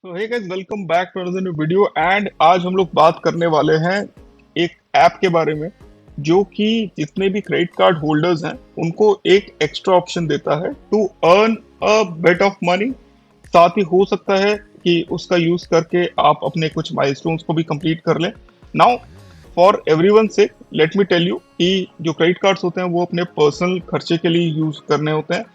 तो hey guys, welcome back to another new video. And आज हम लोग बात करने वाले हैं एक ऐप के बारे में जो कि जितने भी क्रेडिट कार्ड होल्डर्स हैं उनको एक एक्स्ट्रा ऑप्शन देता है to earn a bit of money. साथ ही हो सकता है कि उसका यूज करके आप अपने कुछ माइलस्टोन्स को भी कंप्लीट कर लें। नाउ फॉर एवरीवन से लेट मी टेल यू कि जो क्रेडिट कार्ड्स होते हैं वो अपने पर्सनल खर्चे के लिए यूज करने होते हैं।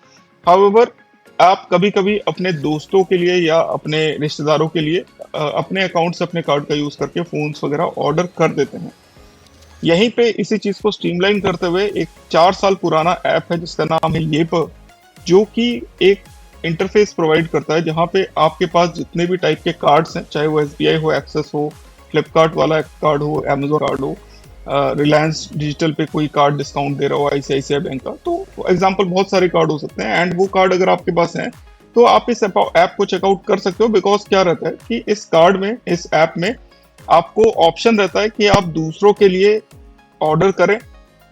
हाउएवर, आप कभी कभी अपने दोस्तों के लिए या अपने रिश्तेदारों के लिए अपने अकाउंट से अपने कार्ड का यूज करके फोन्स वगैरह ऑर्डर कर देते हैं। यहीं पे इसी चीज को स्ट्रीमलाइन करते हुए एक 4 साल पुराना ऐप है जिसका नाम है येपर, जो कि एक इंटरफेस प्रोवाइड करता है जहां पे आपके पास जितने भी टाइप के कार्ड्स हैं, चाहे वो एसबीआई हो, एक्सेस हो, फ्लिपकार्ट वाला कार्ड हो, अमेजोन कार्ड हो, रिलायंस डिजिटल पे कोई कार्ड डिस्काउंट दे रहा हो, आईसीआईसीआई बैंक का, तो एग्जांपल बहुत सारे कार्ड हो सकते हैं। एंड वो कार्ड अगर आपके पास है तो आप इस ऐप को चेकआउट कर सकते हो। बिकॉज क्या रहता है कि इस कार्ड में, इस ऐप में आपको ऑप्शन रहता है कि आप दूसरों के लिए ऑर्डर करें।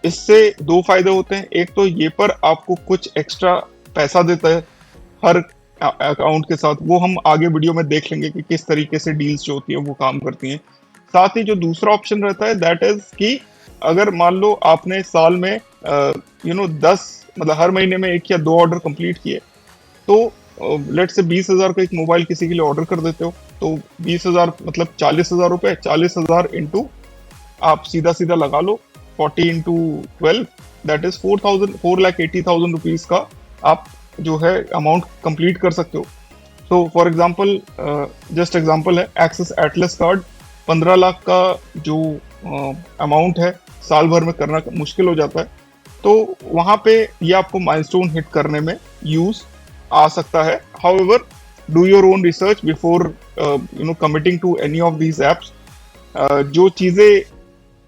इससे दो फायदे होते हैं। एक तो ये पर आपको कुछ एक्स्ट्रा पैसा देता है हर अकाउंट के साथ, वो हम आगे वीडियो में देख लेंगे कि किस तरीके से डील्स जो होती है वो काम करती हैं। साथ ही जो दूसरा ऑप्शन रहता है दैट इज कि अगर मान लो आपने साल में 10, मतलब हर महीने में एक या दो ऑर्डर कंप्लीट किए, तो लेट से 20,000 का एक मोबाइल किसी के लिए ऑर्डर कर देते हो, तो 20,000 मतलब 40,000 रुपए, 40,000 इंटू आप सीधा सीधा लगा लो 40 इंटू 12, दैट इज 4,80,000 रुपीज का आप जो है अमाउंट कंप्लीट कर सकते हो। So for example, just example है, एक्सिस एटलस कार्ड 15 लाख का जो अमाउंट है साल भर में करना मुश्किल हो जाता है, तो वहां पे ये आपको माइलस्टोन हिट करने में यूज आ सकता है। However, do your own research before committing to any of these apps. जो चीजें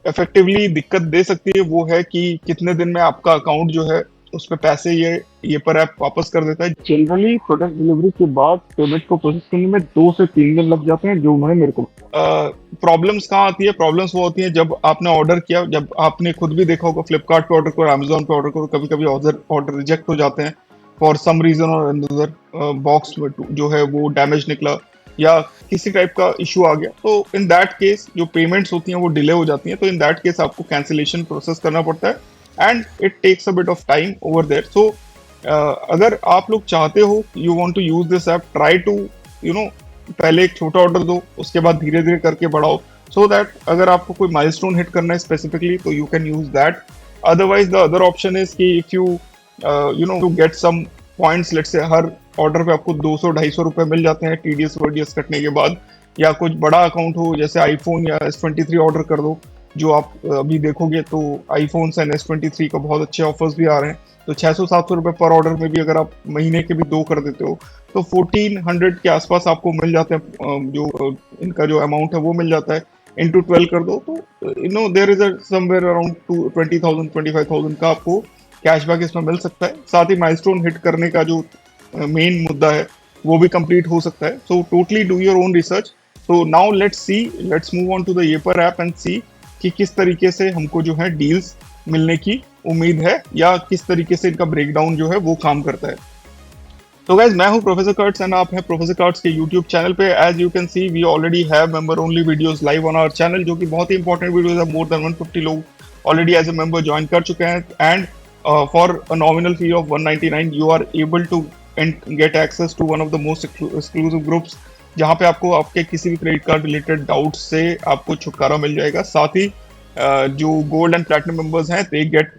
इफेक्टिवली दिक्कत दे सकती है वो है कि कितने दिन में आपका अकाउंट जो है उस पे पैसे ये पर ऐप वापस कर देता है। जनरली प्रोडक्ट डिलीवरी के बाद पेमेंट को प्रोसेस करने में 2 से 3 दिन लग जाते हैं, जो उन्होंने मेरे को। प्रॉब्लम्स कहाँ आती है? प्रॉब्लम्स वो होती है जब आपने ऑर्डर किया, जब आपने खुद भी देखा होगा फ्लिपकार्ट पे ऑर्डर करो, अमेजोन पे ऑर्डर करो, कभी कभी ऑर्डर ऑर्डर रिजेक्ट हो जाते हैं फॉर सम रीजन और अनदर। बॉक्स में जो है वो डैमेज निकला या किसी टाइप का इशू आ गया, तो इन दैट केस जो पेमेंट्स होती हैं वो डिले हो जाती हैं। तो इन दैट केस आपको कैंसिलेशन प्रोसेस करना पड़ता है and it takes a bit of time over there. So अगर आप लोग चाहते हो, you want to use this app, try to you know पहले एक छोटा ऑर्डर दो, उसके बाद धीरे धीरे करके बढ़ाओ, सो दैट अगर आपको कोई माइलस्टोन हिट करना है स्पेसिफिकली तो you can use that. Otherwise the other option is कि if you to get some points, let's say हर ऑर्डर पे आपको 200-250 रुपए मिल जाते हैं टीडीएस वीडीएस कटने के बाद, या कुछ बड़ा अकाउंट हो जैसे आईफोन या S23 ऑर्डर कर दो। जो आप अभी देखोगे तो आईफोन एंड S23 का बहुत अच्छे ऑफर्स भी आ रहे हैं, तो 600-700 रुपए पर ऑर्डर में भी अगर आप महीने के भी दो कर देते हो तो 1400 के आसपास आपको मिल जाते हैं। जो इनका जो अमाउंट है वो मिल जाता है, इंटू 12 कर दो तो देयर इज समवेयर अराउंड 20,000-25,000 का आपको कैशबैक इसमें मिल सकता है। साथ ही माइलस्टोन हिट करने का जो मेन मुद्दा है वो भी कंप्लीट हो सकता है। So totally do your own research. So now let's move on to the येपर ऐप एंड सी कि किस तरीके से हमको जो है डील्स मिलने की उम्मीद है या किस तरीके से इनका ब्रेकडाउन जो है वो काम करता है। तो गाइज, मैं हूं प्रोफेसर कर्ट्स एंड आप हैं प्रोफेसर कर्ट्स के यूट्यूब चैनल पे। As you can see we already have member only videos live on our channel, जो कि बहुत ही इंपॉर्टेंट वीडियोस है। मोर देन 150 लोग already as a member join कर चुके हैं and for a nominal fee of 199 you are able to get access to one of the most exclusive groups, जहां पे आपको आपके किसी भी क्रेडिट कार्ड रिलेटेड डाउट से आपको छुटकारा मिल जाएगा। साथ ही जो गोल्ड एंड प्लैटिनम मेंबर्स हैं they get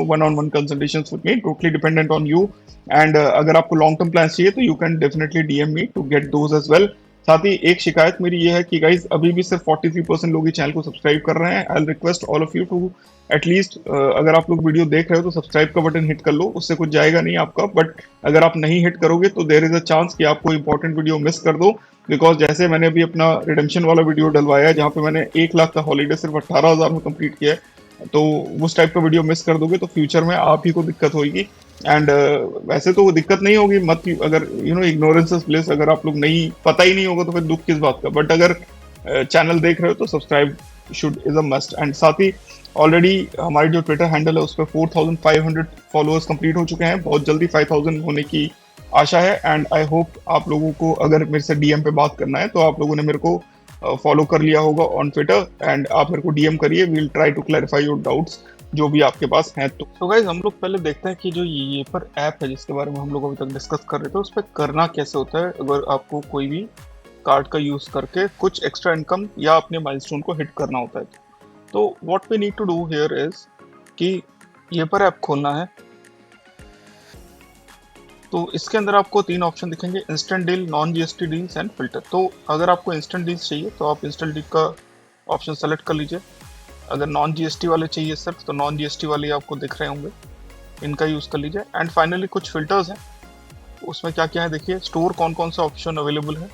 one on one consultations with me, totally dependent on you. And अगर आपको लॉन्ग टर्म प्लान चाहिए तो you can definitely DM me to get those as well. साथ ही एक शिकायत मेरी ये है कि गाइज अभी भी सिर्फ 43% लोग इस चैनल को सब्सक्राइब कर रहे हैं। I request all of you to at least, अगर आप लोग वीडियो देख रहे हो तो सब्सक्राइब का बटन हिट कर लो, उससे कुछ जाएगा नहीं आपका। बट अगर आप नहीं हिट करोगे तो देर इज अ चांस कि आपको इंपॉर्टेंट वीडियो मिस कर दो। बिकॉज जैसे मैंने अभी अपना रिडेम्पशन वाला वीडियो डलवाया है जहाँ पे मैंने 1 लाख का हॉलीडे सिर्फ 18,000 में कंप्लीट किया है, तो उस टाइप का वीडियो मिस कर दोगे तो फ्यूचर में आप ही को दिक्कत होगी। एंड वैसे तो दिक्कत नहीं होगी, मत अगर इग्नोरेंस इज ब्लिस, अगर आप लोग नहीं पता ही नहीं होगा तो फिर दुख किस बात का। बट अगर चैनल देख रहे हो तो subscribe should is a must. And साथ ही ऑलरेडी हमारी जो ट्विटर हैंडल है उस पर 4,500 फॉलोअर्स कंप्लीट हो चुके हैं, बहुत जल्दी 5,000 होने की आशा है एंड आई होप आप लोगों को अगर मेरे से डीएम पे बात करना है तो आप लोगों ने मेरे को फॉलो कर लिया होगा ऑन ट्विटर एंड आप मेरे को डीएम करिए, we'll try to clarify your doubts जो भी आपके पास हैं। तो गाइज हम लोग पहले देखते हैं कि जो ये पर ऐप है जिसके बारे में हम लोग अभी तक डिस्कस कर रहे थे उस पर करना कैसे होता है अगर आपको कोई भी कार्ड का यूज करके कुछ एक्स्ट्रा इनकम या अपने माइलस्टोन को हिट करना होता है। तो what we need to do here is कि ये पर ऐप खोलना है। तो इसके अंदर आपको तीन ऑप्शन दिखेंगे, instant deal, non GST deals and filter. तो अगर आपको इंस्टेंट डील्स चाहिए तो आप इंस्टेंट डील का ऑप्शन सेलेक्ट कर लीजिए। अगर नॉन जीएसटी वाले चाहिए सिर्फ तो नॉन जीएसटी वाले आपको दिख रहे होंगे, इनका यूज़ कर लीजिए। एंड फाइनली कुछ फिल्टर्स हैं, उसमें क्या क्या है देखिए, स्टोर कौन कौन से ऑप्शन अवेलेबल है,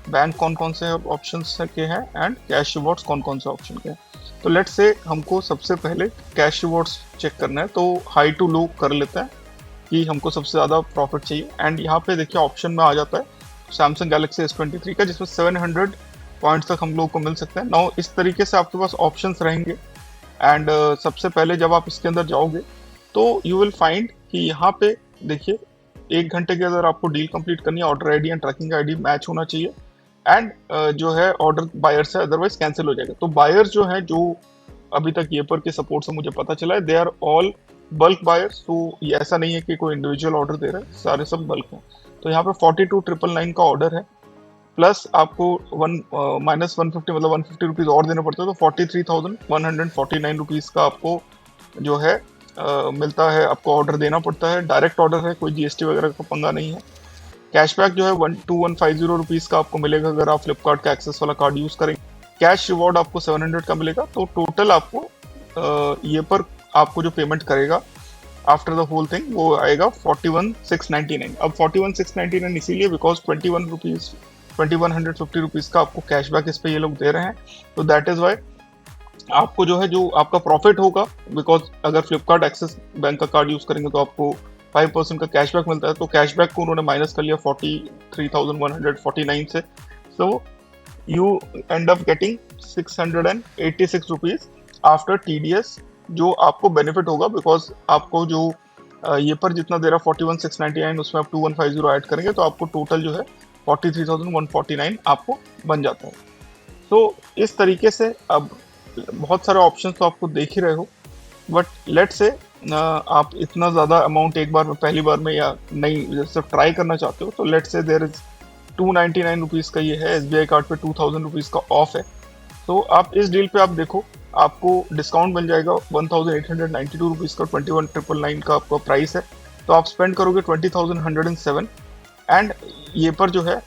बैंक कौन कौन से ऑप्शन के हैं एंड कैश रिवॉर्ड्स कौन कौन से ऑप्शन के हैं। तो लेट्स से हमको सबसे पहले कैश रिवॉर्ड्स चेक करना है, तो हाई टू लो कर लेते हैं कि हमको सबसे ज़्यादा प्रॉफिट चाहिए। एंड यहाँ पे देखिए ऑप्शन में आ जाता है सैमसंग गैलेक्सी S23 का, जिसमें 700 पॉइंट्स तक हम लोग को मिल सकते हैं। नाउ इस तरीके से आपके पास ऑप्शंस रहेंगे एंड सबसे पहले जब आप इसके अंदर जाओगे तो यू विल फाइंड कि यहाँ पे देखिए 1 घंटे के अंदर आपको डील कंप्लीट करनी है, order ID and tracking ID match होना चाहिए एंड जो है ऑर्डर बायर से अदरवाइज कैंसिल हो जाएगा। तो बायर्स जो है जो अभी तक ये पर के सपोर्ट से मुझे पता चला है they are all bulk buyers. तो ये ऐसा नहीं है कि कोई इंडिविजुअल ऑर्डर दे रहा है, सारे सब बल्क हैं। तो यहाँ पे 42,999 का ऑर्डर है, प्लस आपको -150 मतलब 150 रुपीज़ और देने पड़ते हैं, तो 43,149 रुपीज़ का आपको जो है मिलता है, आपको ऑर्डर देना पड़ता है। डायरेक्ट ऑर्डर है, कोई जीएसटी वगैरह का पंगा नहीं है। कैशबैक जो है 2150 रुपीज़ का आपको मिलेगा अगर आप फ्लिपकार्ट का एक्सेस वाला कार्ड यूज़ करेंगे। कैश रिवॉर्ड आपको 700 का मिलेगा। तो टोटल आपको ये पर आपको जो पेमेंट करेगा आफ्टर द होल थिंग वो आएगा 41,699। अब 41,699 इसीलिए बिकॉज 2150 रुपीज़ का आपको कैशबैक इस पे ये लोग दे रहे हैं। तो दैट इज़ वाई आपको जो है जो आपका प्रॉफिट होगा, बिकॉज अगर फ्लिपकार्ट एक्सिस बैंक का कार्ड यूज़ करेंगे तो आपको 5% का कैशबैक मिलता है। तो कैशबैक को उन्होंने माइनस कर लिया 43,149 से। So you and up getting 686 rupees after TDS, जो आपको बेनिफिट होगा बिकॉज आपको जो ये पर जितना दे रहा 41,699 उसमें आप 2150 ऐड करेंगे तो आपको टोटल जो है 43,149 आपको बन जाता है। तो इस तरीके से अब बहुत सारे ऑप्शन तो आपको देख ही रहे हो, बट लेट से आप इतना ज़्यादा अमाउंट एक बार में पहली बार में या नहीं सिर्फ ट्राई करना चाहते हो तो लेट से देर इज 299 रुपीज़ का ये है, SBI कार्ड पे 2000 रुपीज़ का ऑफ है। तो आप इस डील पे आप देखो आपको डिस्काउंट मिल जाएगा 1892 रुपीज़ का, 21,999 का आपका प्राइस है। तो आप स्पेंड करोगे 20,107 एंड ये पर जो है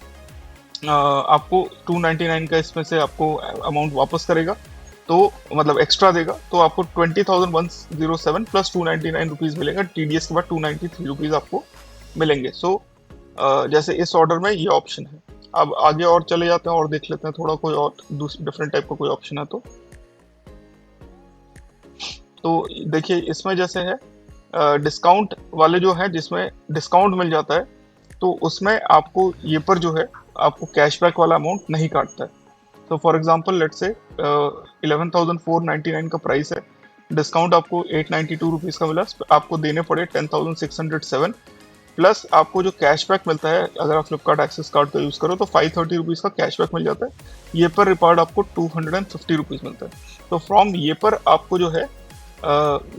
आपको 299 का इसमें से आपको अमाउंट वापस करेगा, तो मतलब एक्स्ट्रा देगा। तो आपको 20,107 प्लस 299 रुपीज़ मिलेगा। TDS के बाद 293 रुपीज़ आपको मिलेंगे। सो जैसे इस ऑर्डर में ये ऑप्शन है। अब आगे और चले जाते हैं और देख लेते हैं थोड़ा कोई और डिफरेंट टाइप का कोई ऑप्शन है। तो देखिए इसमें जैसे है डिस्काउंट वाले जो है जिसमें डिस्काउंट मिल जाता है तो उसमें आपको ये पर जो है आपको कैशबैक वाला अमाउंट नहीं काटता है। तो फॉर एग्जांपल लेट्स से 11,499 का प्राइस है, डिस्काउंट आपको 892 रुपीज़ का मिला, आपको देने पड़े 10,607 प्लस आपको जो कैशबैक मिलता है अगर आप फ्लिपकार्ट एक्सेस कार्ड का यूज़ करो तो 530 रुपीज़ का कैशबैक मिल जाता है। ये पर रिवार्ड आपको 250 रुपीज़ मिलता है। तो फ्रॉम ये पर आपको जो है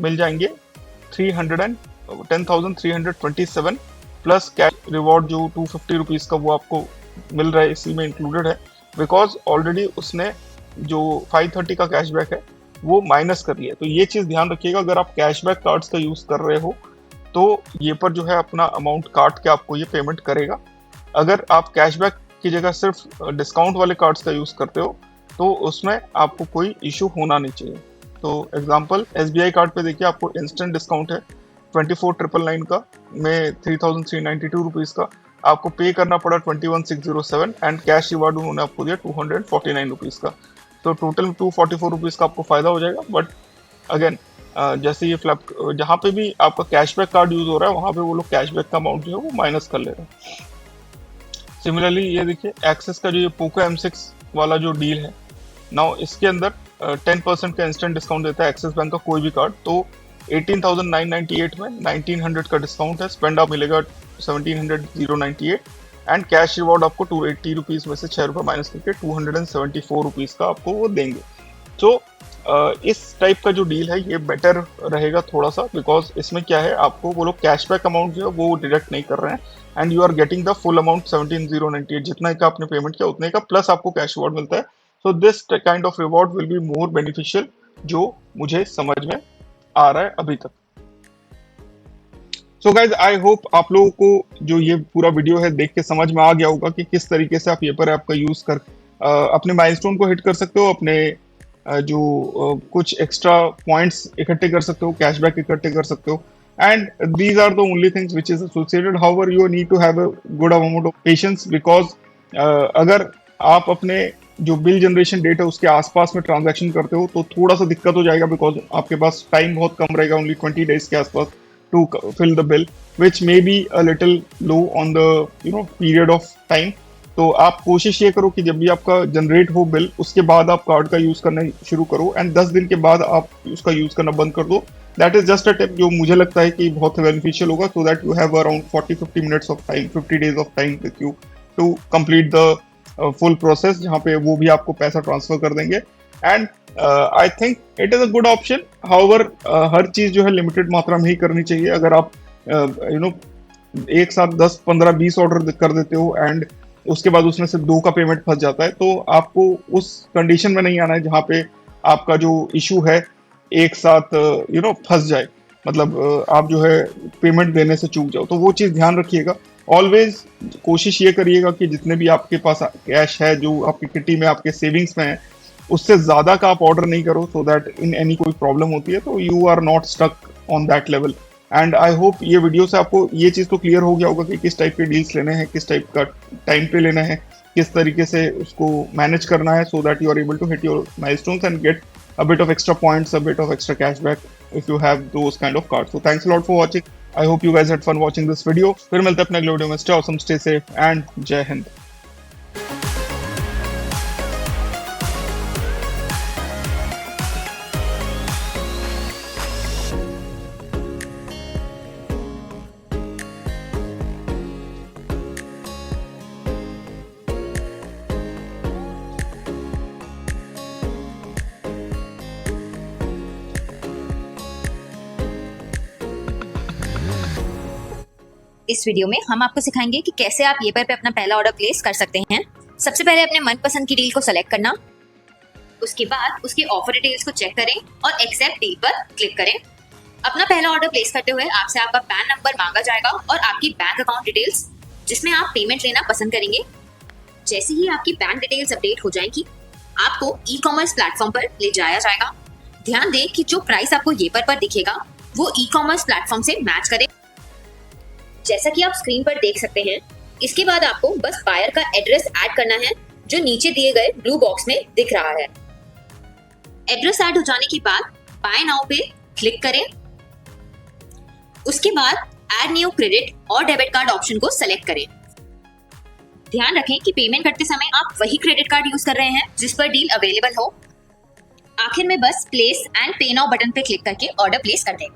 मिल जाएंगे 10,327 प्लस कैश रिवॉर्ड जो 250 रुपीज़ का वो आपको मिल रहा है, इसी में इंक्लूडेड है बिकॉज ऑलरेडी उसने जो 530 का कैशबैक है वो माइनस कर लिया। तो ये चीज़ ध्यान रखिएगा, अगर आप कैशबैक कार्ड्स का यूज़ कर रहे हो तो ये पर जो है अपना अमाउंट काट के आपको ये पेमेंट करेगा। अगर आप कैशबैक की जगह सिर्फ डिस्काउंट वाले कार्ड्स का यूज़ करते हो तो उसमें आपको कोई इशू होना नहीं चाहिए। तो एग्जांपल SBI कार्ड पे देखिए आपको इंस्टेंट डिस्काउंट है 24,999 का में 3,392 रुपीज़ का, आपको पे करना पड़ा 21,607 एंड कैश रिवार्ड उन्होंने आपको दिया 249 रुपीज़ का। तो टोटल 244 रुपीज़ का आपको फ़ायदा हो जाएगा। बट अगेन जैसे ये फ्लैप जहाँ पे भी आपका कैशबैक कार्ड यूज़ हो रहा है वहाँ पे वो लोग कैशबैक का अमाउंट जो है वो माइनस कर ले रहे हैं। सिमिलरली ये देखिए एक्सिस का जो ये पोको M6 वाला जो डील है, नाउ इसके अंदर 10% का इंस्टेंट डिस्काउंट देता है एक्सिस बैंक का कोई भी कार्ड। तो 18,998 में 1,900 का डिस्काउंट है, स्पेंड आप मिलेगा 1700 एंड कैश रिवॉर्ड आपको 280 रुपीज़ में से 6 रुपये माइनस करके 274 रुपीज़ का आपको वो देंगे। तो इस टाइप का जो डील है ये बेटर रहेगा थोड़ा सा, बिकॉज इसमें क्या है, आपको वो लोग कैशबैक अमाउंट जो है वो डिडक्ट नहीं कर रहे हैं and you are getting the full amount 17098, जितना का आपने पेमेंट किया उतने का प्लस आपको कैश रिवॉर्ड मिलता है। So this kind of reward will be more beneficial, जो मुझे समझ में आ रहा है अभी तक। सो गाइज आई होप आप लोगों को जो ये पूरा वीडियो है देख के समझ में आ गया होगा कि किस तरीके से आप येपर ऐप का यूज कर अपने माइलस्टोन को हिट कर सकते हो, अपने कुछ एक्स्ट्रा पॉइंट्स इकट्ठे कर सकते हो, कैशबैक इकट्ठे कर सकते हो, and these are the only things which is associated. However you need to have a good amount of patience, because अगर आप अपने जो बिल जनरेशन डेट है उसके आसपास में ट्रांजैक्शन करते हो तो थोड़ा सा दिक्कत हो जाएगा, बिकॉज आपके पास टाइम बहुत कम रहेगा, ओनली 20 days के आसपास to fill the bill, which may be a little low on the period of time। तो आप कोशिश ये करो कि जब भी आपका जनरेट हो बिल उसके बाद आप कार्ड का यूज करना शुरू करो, एंड 10 दिन के बाद आप उसका यूज करना बंद कर दो। That is just a tip जो मुझे लगता है कि बहुत बेनिफिशियल होगा, so that you have around 40-50 minutes of time, 50 days of time with you to complete the full process, जहाँ पे वो भी आपको पैसा ट्रांसफर कर देंगे। And I think it is a good option. However हर चीज जो है लिमिटेड मात्रा में ही करनी चाहिए। अगर आप एक साथ 10, 15, 20 ऑर्डर कर देते हो एंड उसके बाद उसमें से 2 का पेमेंट फंस जाता है, तो आपको उस कंडीशन में नहीं आना है जहाँ पे आपका जो इशू है एक साथ फंस जाए, मतलब आप जो है पेमेंट देने से चूक जाओ। तो वो चीज़ ध्यान रखिएगा। ऑलवेज कोशिश ये करिएगा कि जितने भी आपके पास कैश है, जो आपकी किटी में, आपके सेविंग्स में है, उससे ज़्यादा का आप ऑर्डर नहीं करो, सो दैट इन एनी कोई प्रॉब्लम होती है तो you are not stuck on that level. And I hope ये वीडियो से आपको ये चीज़ तो क्लियर हो गया होगा कि किस टाइप के डील्स लेने हैं, किस टाइप का टाइम पे लेना है, किस तरीके से उसको मैनेज करना है, so that you are able to hit your milestones and get a bit of extra points, a bit of extra cashback if you have those kind of cards. So thanks a lot for watching. I hope you guys had fun watching this video. फिर मिलते हैं अपने अगले video में। Stay awesome, stay safe and जय हिंद। इस video में हम आपको सिखाएंगे कि कैसे आप येपर पे अपना पहला ऑर्डर प्लेस कर सकते हैं। सबसे पहले अपने मनपसंद की डील को सेलेक्ट करना, उसके बाद उसके ऑफर डिटेल्स को चेक करें और एक्सेप्ट डील पर क्लिक करें। अपना पहला ऑर्डर प्लेस करते हुए आपसे आपका पैन नंबर मांगा जाएगा और आपकी बैंक अकाउंट डिटेल्स, जिसमें आप पेमेंट लेना पसंद करेंगे। जैसे ही आपकी बैंक डिटेल्स अपडेट हो जाएंगी, आपको ई कॉमर्स प्लेटफॉर्म पर ले जाया जाएगा। ध्यान दें कि जो प्राइस आपको येपर पर दिखेगा वो ई कॉमर्स प्लेटफॉर्म से मैच करे, जैसा कि आप स्क्रीन पर देख सकते हैं। इसके बाद आपको बस बायर का एड्रेस ऐड करना है, जो नीचे दिए गए ब्लू बॉक्स में दिख रहा है। एड्रेस ऐड हो जाने के बाद बाय नाउ पे क्लिक करें। उसके बाद ऐड न्यू क्रेडिट और डेबिट कार्ड ऑप्शन को सेलेक्ट करें। ध्यान रखें कि पेमेंट करते समय आप वही क्रेडिट कार्ड यूज कर रहे हैं जिस पर डील अवेलेबल हो। आखिर में बस प्लेस एंड पे नाउ बटन पे क्लिक करके ऑर्डर प्लेस कर दें।